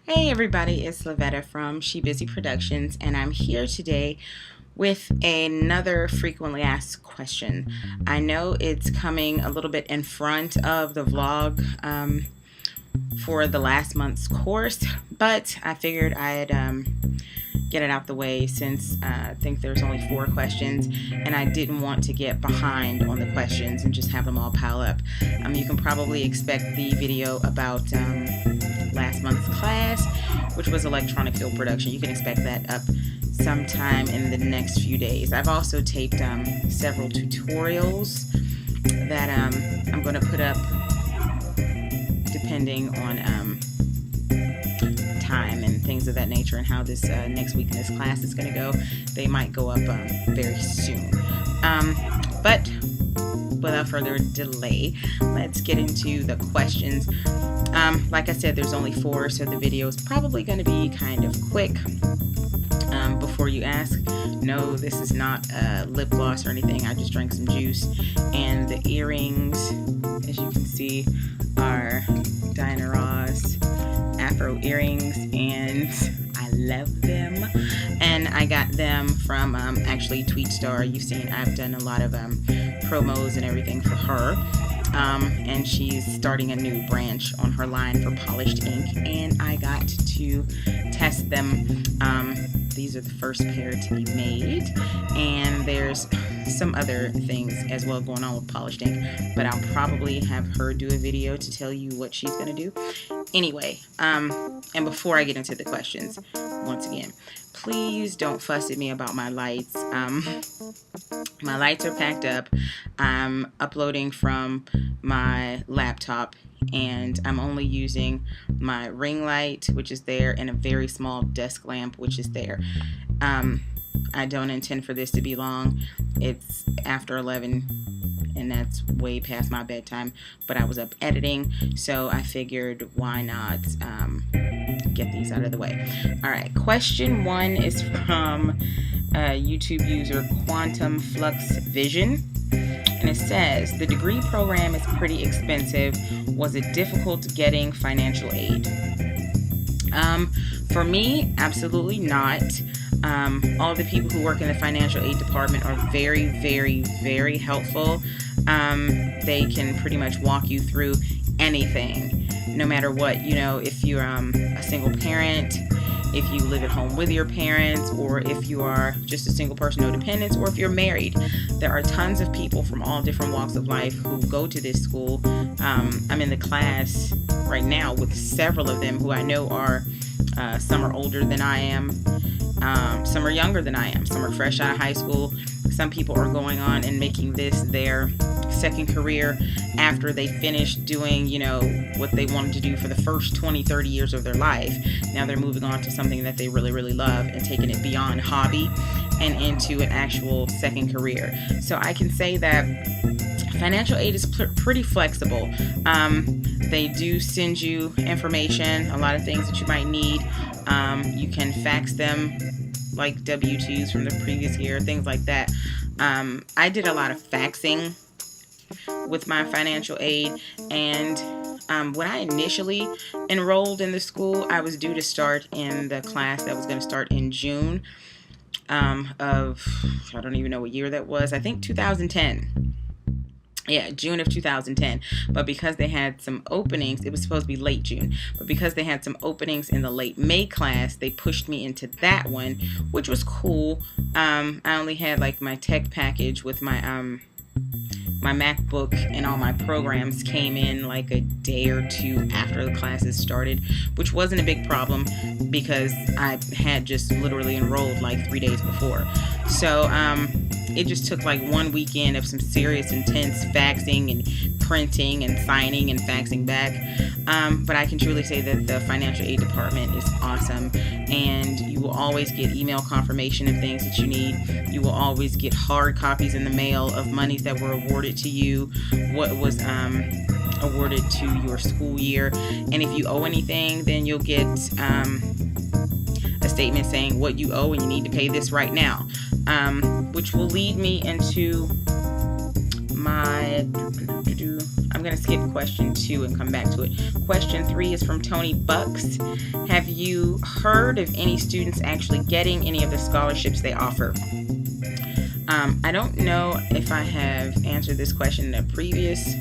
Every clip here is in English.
Hey everybody, it's Lavetta from She Busy Productions, and I'm here today with another frequently asked question. I know it's coming a little bit in front of the vlog for the last month's course, but I figured I'd get it out the way since I think there's only 4 questions and I didn't want to get behind on the questions and just have them all pile up. You can probably expect the video about last month's class, which was electronic film production. You can expect that up sometime in the next few days. I've also taped several tutorials that I'm going to put up depending on time and things of that nature, and how this next week in this class is going to go. They might go up very soon. But without further delay, let's get into the questions. Like I said, there's only 4, so the video is probably going to be kind of quick. Before you ask, no, this is not lip gloss or anything. I just drank some juice, and the earrings, as you can see, are Diana Ross Afro earrings, and I love them. And I got them from actually TweetStar. You've seen I've done a lot of promos and everything for her. And she's starting a new branch on her line for polished ink, and I got to test them. These are the first pair to be made, and there's some other things as well going on with polished ink, but I'll probably have her do a video to tell you what she's gonna do. Anyway, and before I get into the questions, once again, please don't fuss at me about my lights. My lights are packed up. I'm uploading from my laptop, and I'm only using my ring light, which is there, and a very small desk lamp, which is there. I don't intend for this to be long. It's after 11, and that's way past my bedtime, but I was up editing, so I figured why not get these out of the way. Alright, question 1 is from YouTube user Quantum Flux Vision, and it says, the degree program is pretty expensive. Was it difficult getting financial aid? For me, absolutely not. All the people who work in the financial aid department are very, very, very helpful. They can pretty much walk you through anything, no matter what. You know, if you're a single parent, if you live at home with your parents, or if you are just a single person, no dependents, or if you're married. There are tons of people from all different walks of life who go to this school. I'm in the class right now with several of them who I know are, some are older than I am, some are younger than I am, some are fresh out of high school. Some people are going on and making this their second career after they finished doing, you know, what they wanted to do for the first 20-30 years of their life. Now they're moving on to something that they really, really love and taking it beyond hobby and into an actual second career. So I can say that financial aid is pretty flexible. They do send you information, a lot of things that you might need. You can fax them, like W-2s from the previous year, things like that. I did a lot of faxing with my financial aid, and when I initially enrolled in the school, I was due to start in the class that was going to start in June of, I don't even know what year that was, I think 2010. Yeah, June of 2010. But because they had some openings, it was supposed to be late June, but because they had some openings in the late May class, they pushed me into that one, which was cool. I only had like my tech package with my my MacBook, and all my programs came in like a day or 2 after the classes started, which wasn't a big problem because I had just literally enrolled like 3 days before. So it just took like one weekend of some serious intense faxing and printing and signing and faxing back. But I can truly say that the financial aid department is awesome, and you will always get email confirmation of things that you need. You will always get hard copies in the mail of monies that were awarded to you, what was awarded to your school year. And if you owe anything, then you'll get a statement saying what you owe and you need to pay this right now, which will lead me into I'm going to skip question 2 and come back to it. Question 3 is from Tony Bucks. Have you heard of any students actually getting any of the scholarships they offer? I don't know if I have answered this question in a previous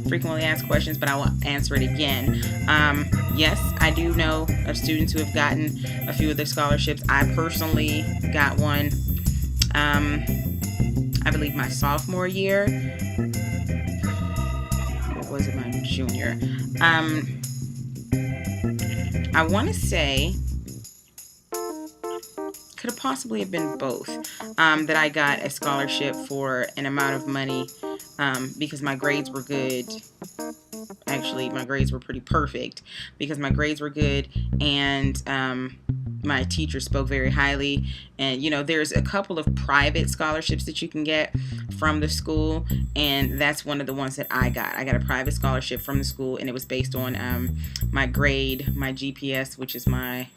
frequently asked questions, but I will answer it again. Yes, I do know of students who have gotten a few of the scholarships. I personally got one, I believe my sophomore year. Or was it my junior? I want to say could have possibly have been both, that I got a scholarship for an amount of money because my grades were good. Actually, my grades were pretty perfect because my grades were good, and my teacher spoke very highly. And there's a couple of private scholarships that you can get from the school, and that's one of the ones that I got. I got a private scholarship from the school, and it was based on my grade, my GPS, which is my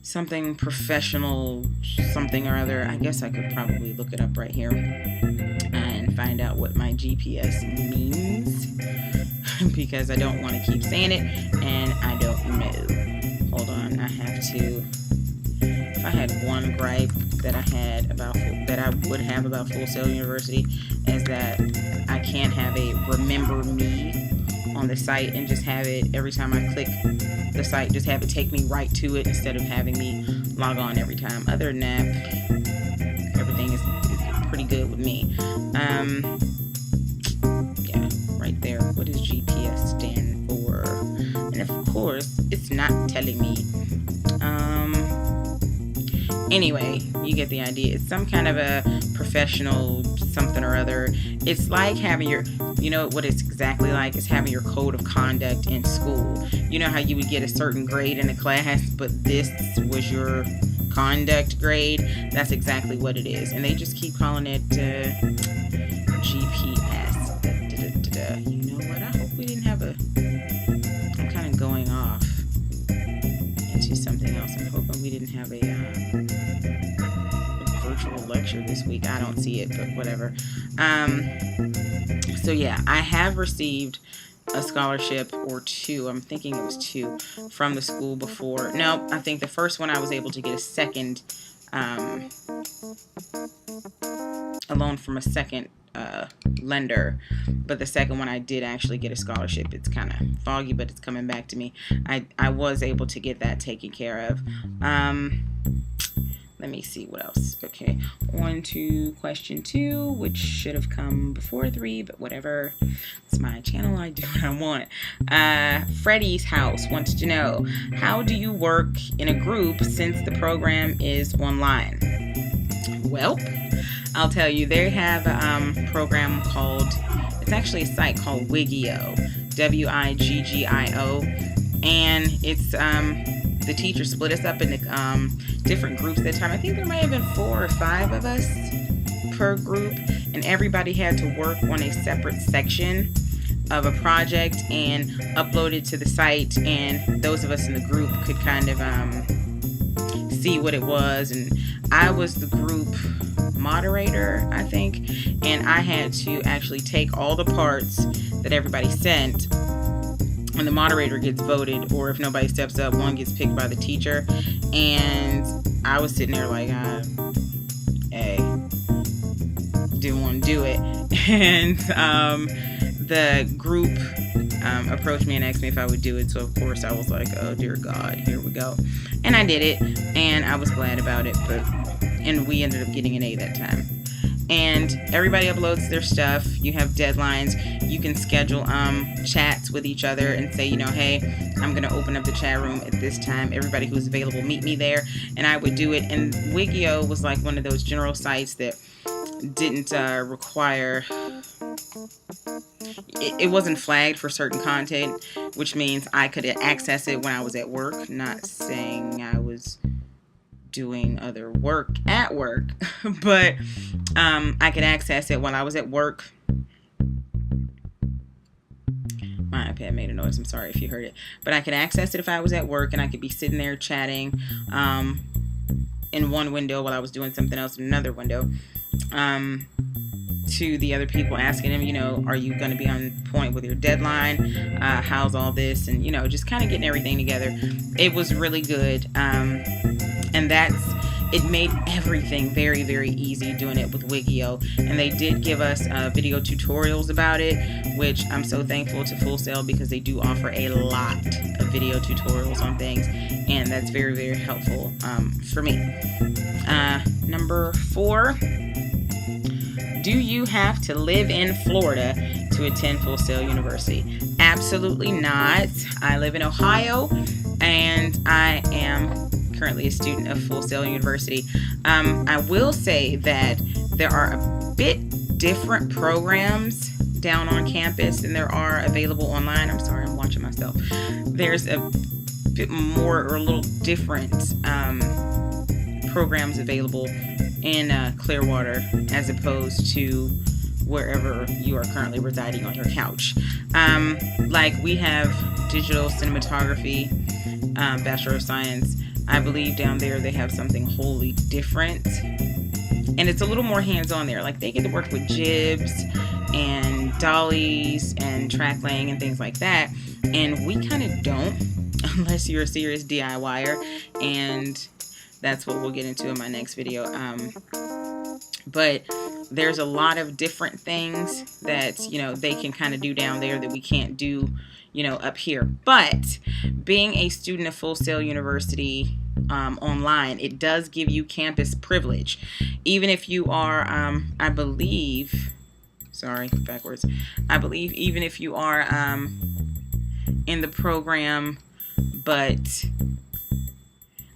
something professional, something or other. I guess I could probably look it up right here and find out what my GPS means because I don't want to keep saying it and I don't know. Hold on, I have to. If I had one gripe that I had about that I would have about Full Sail University is that I can't have a remember me on the site and just have it every time I click the site, just have it take me right to it instead of having me log on every time. Other than that, everything is pretty good with me. Yeah, right there. What does GPS stand for? And of course, it's not telling me. Anyway, you get the idea. It's some kind of a professional something or other. It's like having your, what it's exactly like? It's having your code of conduct in school. You know how you would get a certain grade in a class, but this was your conduct grade? That's exactly what it is. And they just keep calling it GPS. You know what? I hope we didn't have I'm kind of going off into something else. I'm hoping we didn't have a virtual lecture this week. I don't see it, but whatever. So yeah, I have received a scholarship or two. I'm thinking it was 2 from the school before. No, I think the first one I was able to get a second, a loan from a second lender, but the second one I did actually get a scholarship. It's kind of foggy, but it's coming back to me. I was able to get that taken care of. Let me see what else. Okay, on to question 2, which should have come before 3, but whatever. It's my channel. I do what I want. Freddie's house wants to know, how do you work in a group since the program is online? Well, I'll tell you, they have a program called, it's actually a site called Wigio, Wiggio, and it's the teacher split us up into different groups that time. I think there might have been 4 or 5 of us per group, and everybody had to work on a separate section of a project and upload it to the site, and those of us in the group could kind of see what it was. And I was the group moderator, I think, and I had to actually take all the parts that everybody sent, and the moderator gets voted, or if nobody steps up, one gets picked by the teacher. And I was sitting there like, hey, didn't want to do it. And the group approached me and asked me if I would do it. So of course I was like, oh dear God, here we go. And I did it, and I was glad about it. And we ended up getting an A that time. And everybody uploads their stuff. You have deadlines. You can schedule chats with each other and say, hey, I'm going to open up the chat room at this time. Everybody who's available, meet me there. And I would do it. And Wigio was like one of those general sites that didn't require, it wasn't flagged for certain content, which means I could access it when I was at work. Not saying I was doing other work at work, but I could access it while I was at work. My iPad made a noise. I'm sorry if you heard it, but I could access it if I was at work, and I could be sitting there chatting in one window while I was doing something else in another window. to the other people, asking them, are you going to be on point with your deadline? How's all this? And, just kind of getting everything together. It was really good. And it made everything very, very easy doing it with Wigio. And they did give us video tutorials about it, which I'm so thankful to Full Sail, because they do offer a lot of video tutorials on things. And that's very, very helpful for me. Number 4. Do you have to live in Florida to attend Full Sail University? Absolutely not. I live in Ohio, and I am currently a student of Full Sail University. I will say that there are a bit different programs down on campus than there are available online. I'm sorry, I'm watching myself. There's a bit more or a little different programs available in Clearwater as opposed to wherever you are currently residing on your couch. Like we have digital cinematography, Bachelor of Science. I believe down there they have something wholly different, and it's a little more hands-on there. Like they get to work with jibs and dollies and track laying and things like that, and we kind of don't unless you're a serious DIYer, and that's what we'll get into in my next video. But there's a lot of different things that, they can kind of do down there that we can't do, up here. But being a student of Full Sail University online, it does give you campus privilege. Even if you are, I believe even if you are in the program, but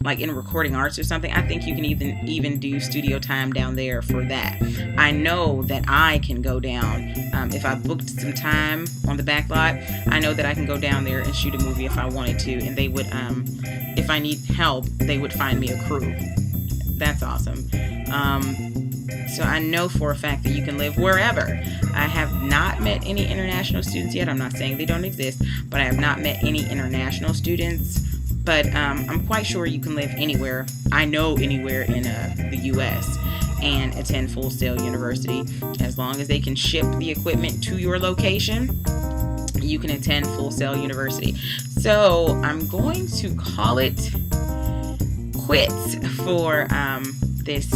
like in recording arts or something, I think you can even do studio time down there for that. I know that I can go down, if I booked some time on the back lot, I know that I can go down there and shoot a movie if I wanted to, and they would, if I need help, they would find me a crew. That's awesome. So I know for a fact that you can live wherever. I have not met any international students yet. I'm not saying they don't exist, but I have not met any international students. But I'm quite sure you can live anywhere. I know anywhere in the U.S. and attend Full Sail University. As long as they can ship the equipment to your location, you can attend Full Sail University. So I'm going to call it quits for this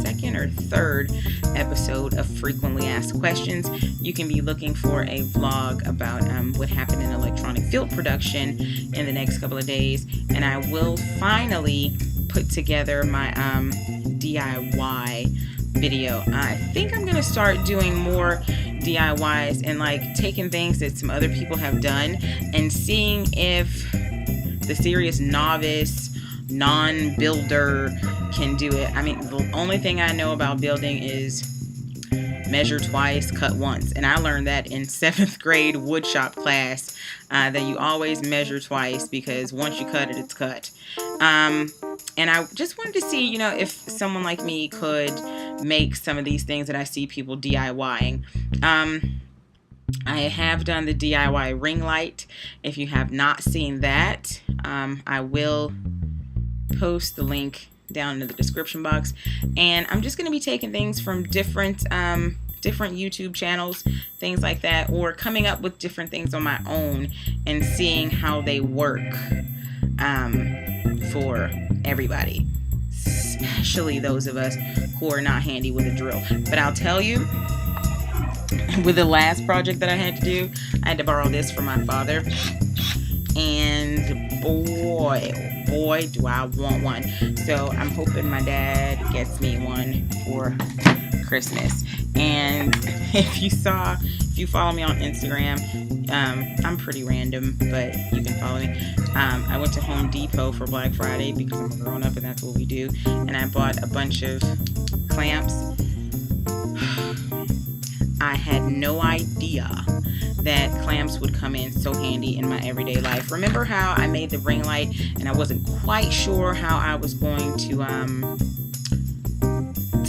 second or third episode of Frequently Asked Questions. You can be looking for a vlog about what happened in electronic film production in the next couple of days, and I will finally put together my DIY video. I think I'm gonna start doing more DIYs and like taking things that some other people have done and seeing if the serious novice non-builder can do it. I mean, the only thing I know about building is measure twice, cut once. And I learned that in 7th grade woodshop class, that you always measure twice, because once you cut it, it's cut. And I just wanted to see, if someone like me could make some of these things that I see people DIYing. I have done the DIY ring light. If you have not seen that, I will post the link down in the description box, and I'm just going to be taking things from different YouTube channels, things like that, or coming up with different things on my own and seeing how they work for everybody, especially those of us who are not handy with a drill. But I'll tell you, with the last project that I had to do, I had to borrow this from my father, and boy, do I want one. So I'm hoping my dad gets me one for Christmas. And if you follow me on Instagram, I'm pretty random, but you can follow me. I went to Home Depot for Black Friday because I'm a grown up and that's what we do. And I bought a bunch of clamps. I had no idea that clamps would come in so handy in my everyday life. Remember how I made the ring light and I wasn't quite sure how I was going to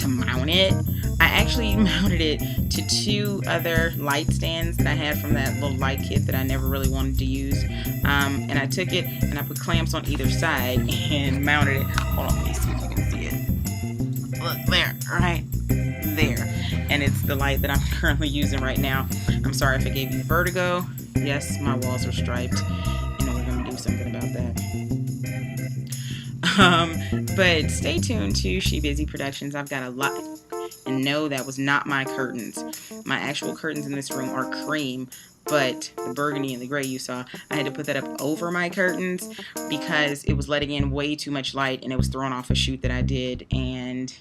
mount it? I actually mounted it to 2 other light stands that I had from that little light kit that I never really wanted to use. And I took it and I put clamps on either side and mounted it. Hold on, let me see if you can see it. Look there, right? there. And it's the light that I'm currently using right now. I'm sorry if it gave you vertigo. Yes, my walls are striped, and we're going to do something about that. But stay tuned to She Busy Productions. I've got a lot. And no, that was not my curtains. My actual curtains in this room are cream, but the burgundy and the gray you saw, I had to put that up over my curtains because it was letting in way too much light, and it was throwing off a shoot that I did. And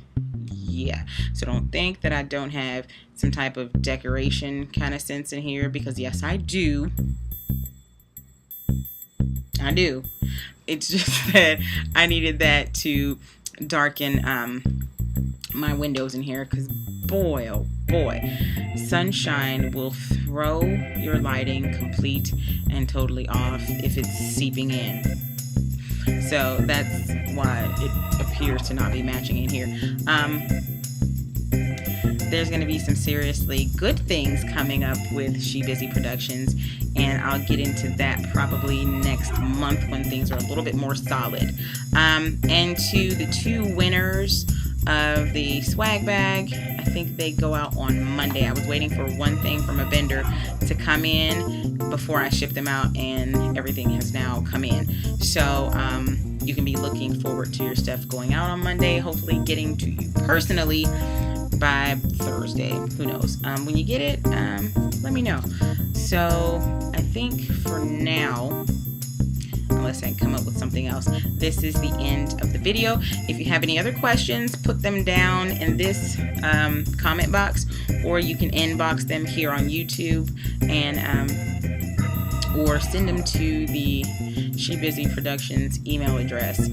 yeah, so don't think that I don't have some type of decoration kind of sense in here, because yes, I do. It's just that I needed that to darken my windows in here, because boy, oh boy, sunshine will throw your lighting complete and totally off if it's seeping in. So that's why it appears to not be matching in here. There's going to be some seriously good things coming up with She Busy Productions, and I'll get into that probably next month when things are a little bit more solid. And to the 2 winners of the swag bag, I think they go out on Monday. I was waiting for one thing from a vendor to come in before I ship them out, and everything has now come in. So you can be looking forward to your stuff going out on Monday, hopefully getting to you personally by Thursday. Who knows? When you get it, let me know. So I think for now, unless I come up with something else, this is the end of the video. If you have any other questions, put them down in this comment box, or you can inbox them here on YouTube, and or send them to the She Busy Productions email address,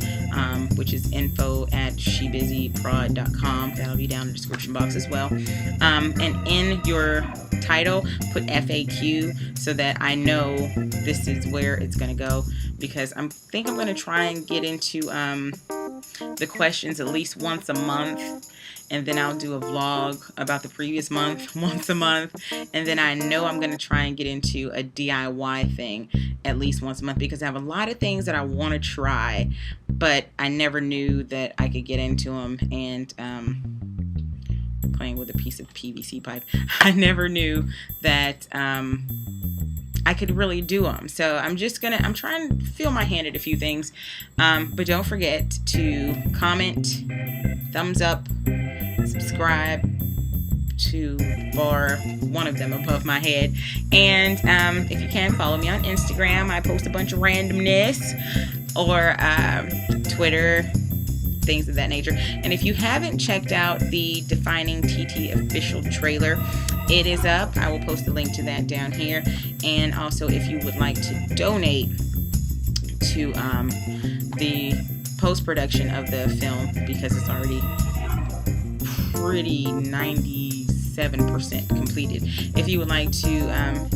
which is info@shebusyprod.com. That'll be down in the description box as well. And in your title, put FAQ so that I know this is where it's going to go, because I think I'm going to try and get into the questions at least once a month. And then I'll do a vlog about the previous month once a month. And then I know I'm going to try and get into a DIY thing at least once a month, because I have a lot of things that I want to try, but I never knew that I could get into them. And playing with a piece of PVC pipe, I never knew that I could really do them. So I'm trying to feel my hand at a few things. But don't forget to comment, thumbs up, subscribe to bar, one of them above my head, and if you can, follow me on Instagram. I post a bunch of randomness, or Twitter, things of that nature. And if you haven't checked out the Defining TT official trailer, it is up. I will post the link to that down here. And also, if you would like to donate to the post-production of the film, because it's already pretty 97% completed. If you would like to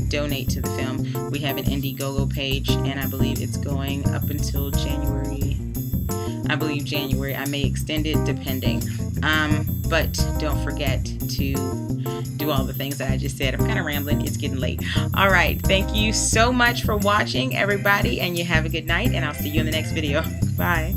donate to the film, we have an Indiegogo page, and I believe it's going up until January. I may extend it depending. But don't forget to do all the things that I just said. I'm kind of rambling. It's getting late. All right. Thank you so much for watching, everybody, and you have a good night, and I'll see you in the next video. Bye.